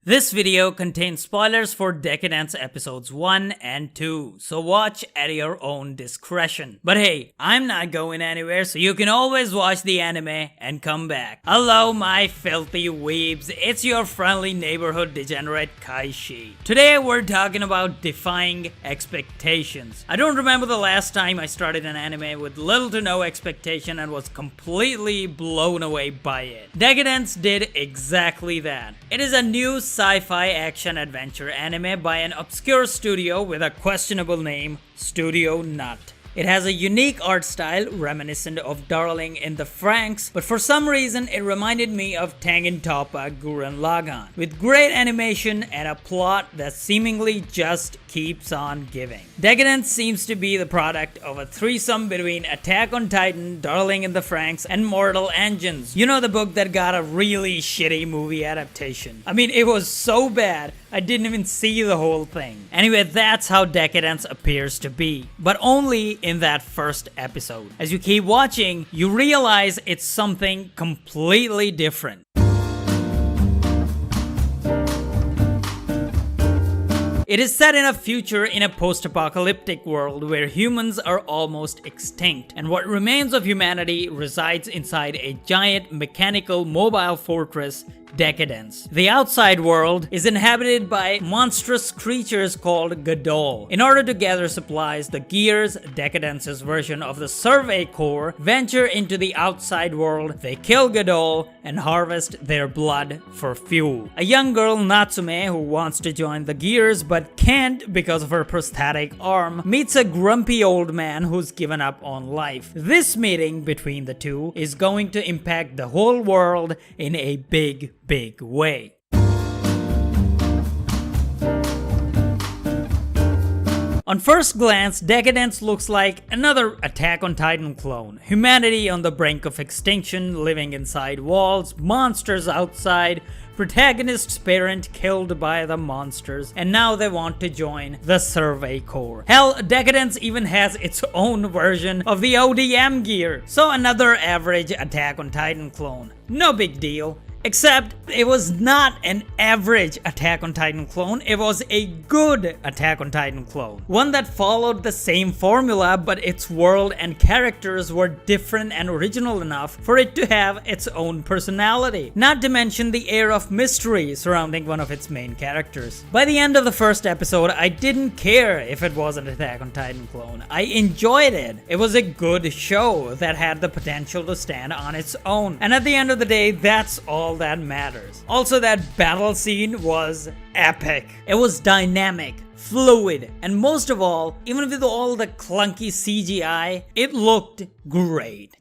This video contains spoilers for Deca Dence episodes 1 and 2, so watch at your own discretion. But hey, I'm not going anywhere, so you can always watch the anime and come back. Hello my filthy weebs, it's your friendly neighborhood degenerate Kaishi. Today we're talking about defying expectations. I don't remember the last time I started an anime with little to no expectation and was completely blown away by it. Deca Dence did exactly that. It is a new sci-fi action adventure anime by an obscure studio with a questionable name, Studio Nut. It has a unique art style reminiscent of Darling in the Franxx, but for some reason it reminded me of Tengen Toppa Gurren Lagann, with great animation and a plot that seemingly just keeps on giving. Deca Dence seems to be the product of a threesome between Attack on Titan, Darling in the Franxx, and Mortal Engines. You know, the book that got a really shitty movie adaptation. I mean, it was so bad, I didn't even see the whole thing. Anyway, that's how Deca Dence appears to be, but only in that first episode. As you keep watching, you realize it's something completely different. It is set in a future in a post-apocalyptic world where humans are almost extinct, and what remains of humanity resides inside a giant mechanical mobile fortress, Deca Dence. The outside world is inhabited by monstrous creatures called Gadol. In order to gather supplies, the Gears, Deca Dence's version of the Survey Corps, venture into the outside world. They kill Gadol and harvest their blood for fuel. A young girl, Natsume, who wants to join the Gears but can't because of her prosthetic arm, meets a grumpy old man who's given up on life. This meeting between the two is going to impact the whole world in a big way. On first glance, Deca Dence looks like another Attack on Titan clone. Humanity on the brink of extinction, living inside walls, monsters outside, protagonist's parent killed by the monsters, and now they want to join the Survey Corps. Hell, Deca Dence even has its own version of the ODM gear. So another average Attack on Titan clone. No big deal. Except, it was not an average Attack on Titan clone, it was a good Attack on Titan clone. One that followed the same formula, but its world and characters were different and original enough for it to have its own personality. Not to mention the air of mystery surrounding one of its main characters. By the end of the first episode, I didn't care if it was an Attack on Titan clone. I enjoyed it. It was a good show that had the potential to stand on its own. And at the end of the day, that's all that matters. Also, that battle scene was epic. It was dynamic, fluid, and most of all, even with all the clunky CGI, it looked great.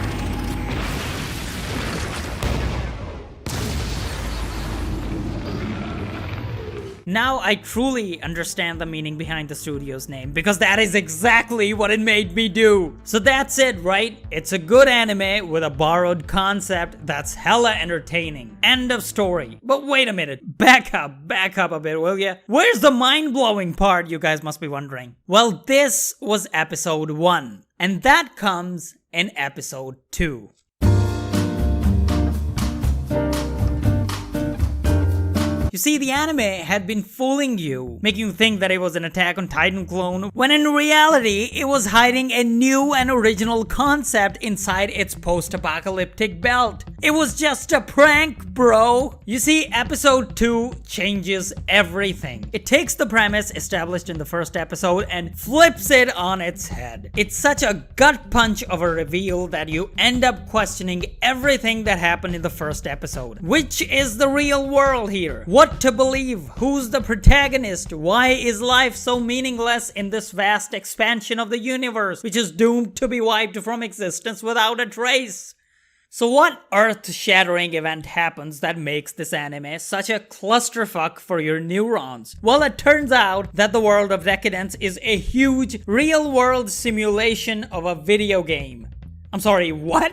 Now I truly understand the meaning behind the studio's name, because that is exactly what it made me do. So that's it, right? It's a good anime with a borrowed concept that's hella entertaining. End of story. But wait a minute, back up a bit, will ya? Where's the mind-blowing part, you guys must be wondering? Well, this was episode 1, and that comes in episode 2. You see, the anime had been fooling you, making you think that it was an Attack on Titan clone, when in reality, it was hiding a new and original concept inside its post-apocalyptic belt. It was just a prank, bro! You see, episode 2 changes everything. It takes the premise established in the first episode and flips it on its head. It's such a gut punch of a reveal that you end up questioning everything that happened in the first episode. Which is the real world here? What to believe? Who's the protagonist? Why is life so meaningless in this vast expansion of the universe, which is doomed to be wiped from existence without a trace? So what earth-shattering event happens that makes this anime such a clusterfuck for your neurons? Well, it turns out that the world of Deca Dence is a huge real-world simulation of a video game. I'm sorry, what?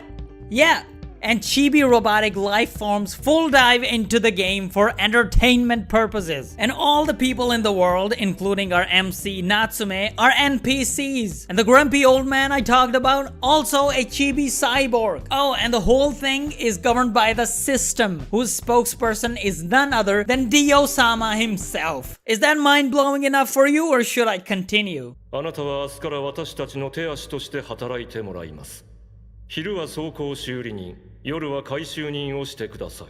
Yeah. and chibi robotic life forms full dive into the game for entertainment purposes. And all the people in the world, including our MC Natsume, are NPCs. And the grumpy old man I talked about, also a chibi cyborg. Oh, and the whole thing is governed by the system, whose spokesperson is none other than Dio-sama himself. Is that mind-blowing enough for you, or should I continue? あなたは明日から私たちの手足として働いてもらいます。昼は走行修理人、夜は回収人をしてください。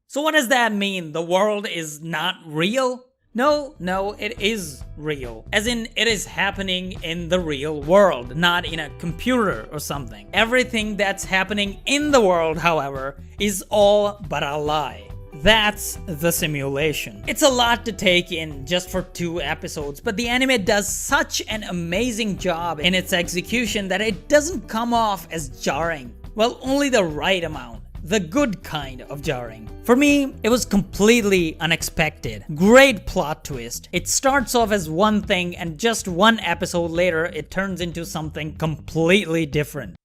So what does that mean? The world is not real? No, it is real. As in, it is happening in the real world, not in a computer or something. Everything that's happening in the world, however, is all but a lie. That's the simulation. It's a lot to take in just for 2 episodes, but the anime does such an amazing job in its execution that it doesn't come off as jarring. Well, only the right amount. The good kind of jarring. For me, it was completely unexpected. Great plot twist. It starts off as one thing and just 1 episode later, it turns into something completely different.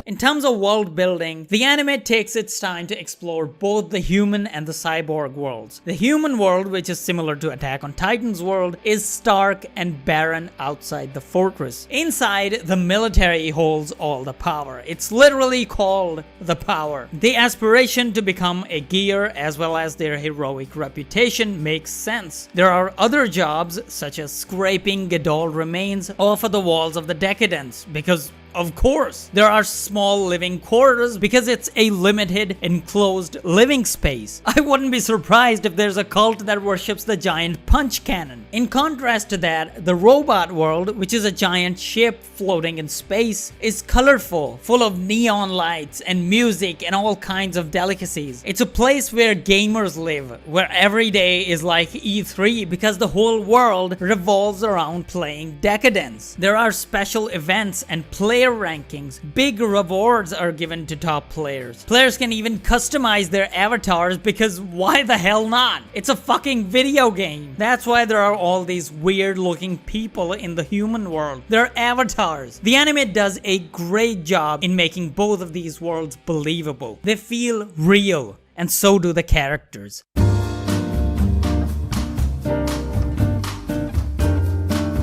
In terms of world building, the anime takes its time to explore both the human and the cyborg worlds. The human world, which is similar to Attack on Titan's world, is stark and barren outside the fortress. Inside, the military holds all the power. It's literally called the power. The aspiration to become a gear as well as their heroic reputation makes sense. There are other jobs, such as scraping Gadol remains off of the walls of the Deca Dence, because of course, there are small living quarters because it's a limited, enclosed living space. I wouldn't be surprised if there's a cult that worships the giant punch cannon. In contrast to that, the robot world, which is a giant ship floating in space, is colorful, full of neon lights and music and all kinds of delicacies. It's a place where gamers live, where every day is like E3 because the whole world revolves around playing Deca Dence. There are special events and player rankings. Big rewards are given to top players. Players can even customize their avatars because why the hell not? It's a fucking video game. That's why there are all these weird looking people in the human world. They're avatars. The anime does a great job in making both of these worlds believable. They feel real, and so do the characters.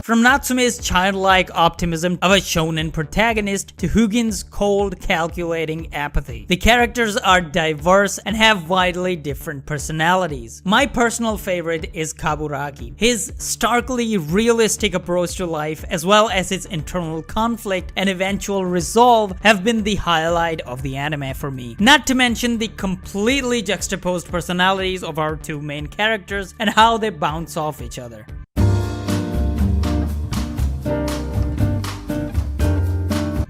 From Natsume's childlike optimism of a shonen protagonist to Hugin's cold, calculating apathy, the characters are diverse and have widely different personalities. My personal favorite is Kaburagi. His starkly realistic approach to life, as well as his internal conflict and eventual resolve, have been the highlight of the anime for me. Not to mention the completely juxtaposed personalities of our 2 main characters and how they bounce off each other.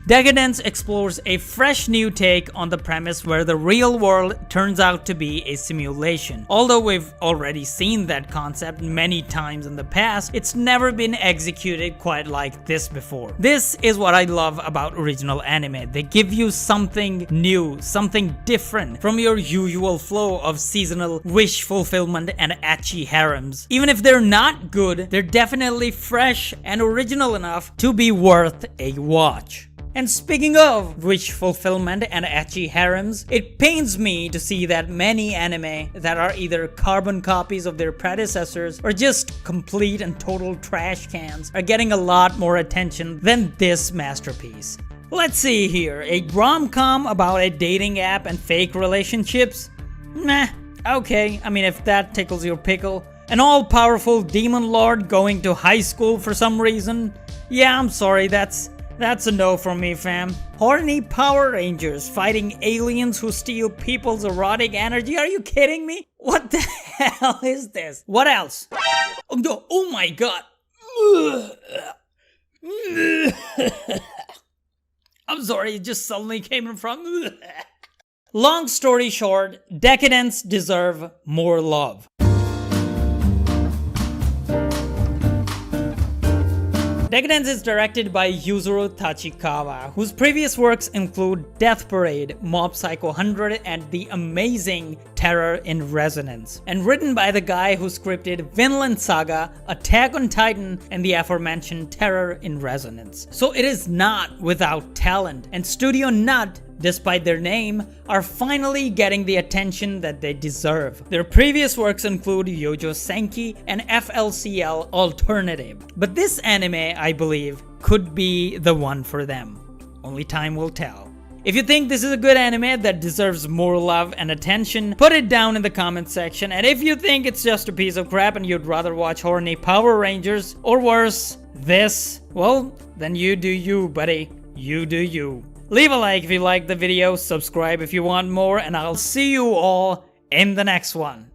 Deca Dence explores a fresh new take on the premise where the real world turns out to be a simulation. Although we've already seen that concept many times in the past, it's never been executed quite like this before. This is what I love about original anime. They give you something new, something different from your usual flow of seasonal wish fulfillment and ecchi harems. Even if they're not good, they're definitely fresh and original enough to be worth a watch. And speaking of wish fulfillment and ecchi harems, it pains me to see that many anime that are either carbon copies of their predecessors or just complete and total trash cans are getting a lot more attention than this masterpiece. Let's see here, a rom-com about a dating app and fake relationships? Meh, okay, I mean if that tickles your pickle. An all-powerful demon lord going to high school for some reason? Yeah, I'm sorry, that's a no from me, fam. Horny Power Rangers fighting aliens who steal people's erotic energy? Are you kidding me? What the hell is this? What else? Oh my god. I'm sorry, it just suddenly came in from. Long story short, Deca Dence deserve more love. Deca Dence is directed by Yuzuru Tachikawa, whose previous works include Death Parade, Mob Psycho 100, and the amazing Terror in Resonance, and written by the guy who scripted Vinland Saga, Attack on Titan, and the aforementioned Terror in Resonance. So it is not without talent, and Studio Nut, despite their name, are finally getting the attention that they deserve. Their previous works include Yojo Senki and FLCL Alternative, but this anime, I believe, could be the one for them. Only time will tell. If you think this is a good anime that deserves more love and attention, put it down in the comment section, and if you think it's just a piece of crap and you'd rather watch horny Power Rangers, or worse, this, well, then you do you, buddy. You do you. Leave a like if you liked the video, subscribe if you want more, and I'll see you all in the next one.